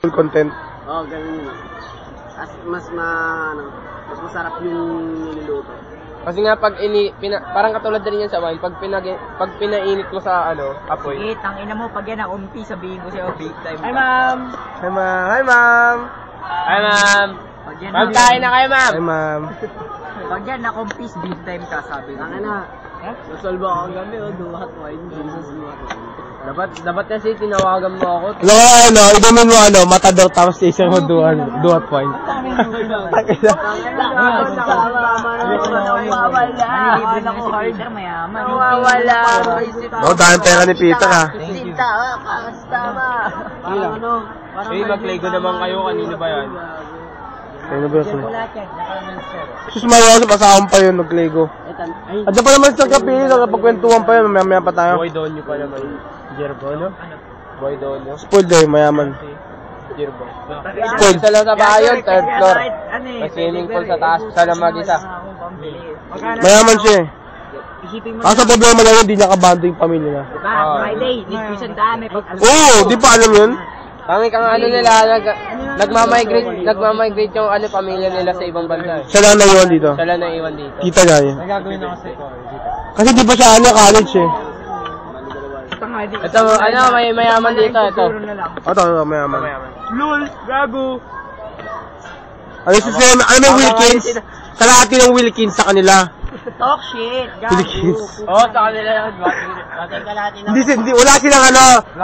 content. Oo, ganun yun. Mas masarap yung niluluto. Kasi nga pag parang katulad din yan sa wine, pag pinainit mo sa apoy. Sige, tangina mo, pag yan nakumpi, sabihin ko sa'yo, big time. Hi ma'am! Hi ma'am! Hi ma'am! Hi ma'am! Ma'am, kain na kayo ma'am! Hi ma'am! Pag yan nakumpis, big time ka, sabi ko. Tangina. Nasolve ako ang gabi, duhat wine. Jesus, duhat wine. Dapat kasi tinawagan mo ako. Inumin mo matador tapos isang mo duhat point. Dahil pera ni Peter ha. Mag-lego naman kayo, kanino ba yan? Ayun na ba yun? Sus, mayaw sa pasahon pa yun, nag-lego. Adyan pa naman sa kape, nakapagkwentuhan pa yun, mamaya pa tayo. Boy Donyo pa naman. Jerbo, no? Boy Donyo. Spoiled eh, mayaman. Jerbo. Spoiled. Isa lang sa bahay yun, third floor. May swimming pool sa taas, isa lang mag-isa. Mayaman siya eh. Kaso problema lang yun, hindi nakabando yung pamilya niya. Diba, Friday, nagpisan dami. Oo, di pa alam yun? Kami kang nila, nagmamigrate yung pamilya nila sa ibang bansa. Siya lang naiwan dito. Siya lang naiwan dito. Kita niya yun. Nagagawin ako sa Kasi di pa siya college eh. Ito, may mayaman dito, ito. Ito, mayaman. Lul, gago. Ano may Wilkins? Kalahati ng Wilkins sa kanila. Talk shit, gago. Wilkins. Oo, sa kanila yan. Hindi, wala silang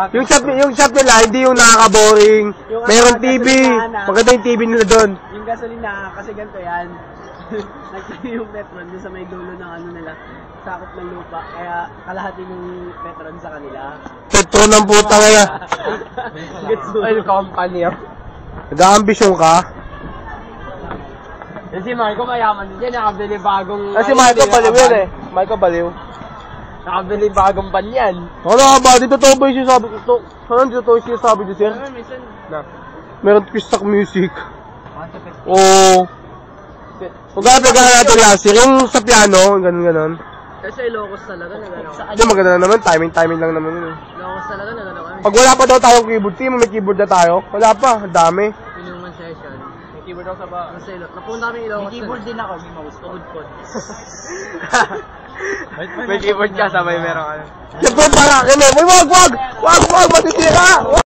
yung shop nila, hindi yung nakaka-boring. Mayroong TV. Maganda yung TV nila doon. Yung gasolina, kasi ganito yan. Nagtayo yung Petron doon sa may dulo ng nila. Sakop ng lupa, kaya kalahati ng Petron sa kanila. Petron ng puta kaya. Oil company. Nag-aambisyon ka? Si Marco mayaman din yan, nakabili bagong... Kasi Marco baliw yun eh. Marco baliw. Nakabili bagong banyan. Ano nga ba? Dito totoo ba yung sinasabi ko? Saan dito totoo yung sinasabi ko, sir? Meron Twistak Music. Oo. Huwag ka pegahan natin last year. Yung sa piano, ganun-ganon. Kasi Ilocos talaga na gano'n. Hindi, maganda na naman. Timing lang naman yun eh. Ilocos talaga na gano'n kami. Pag wala pa daw tayong keyboard, team, may keyboard na tayo. Wala pa, dami. Inuman session. May keyboard ako sa ba? Kasi napunta kami Ilocos. May keyboard din ako, may mouse. Pagod-pod. May keyboard ka, sabay meron ka. Siyempre, para, wag, matitira!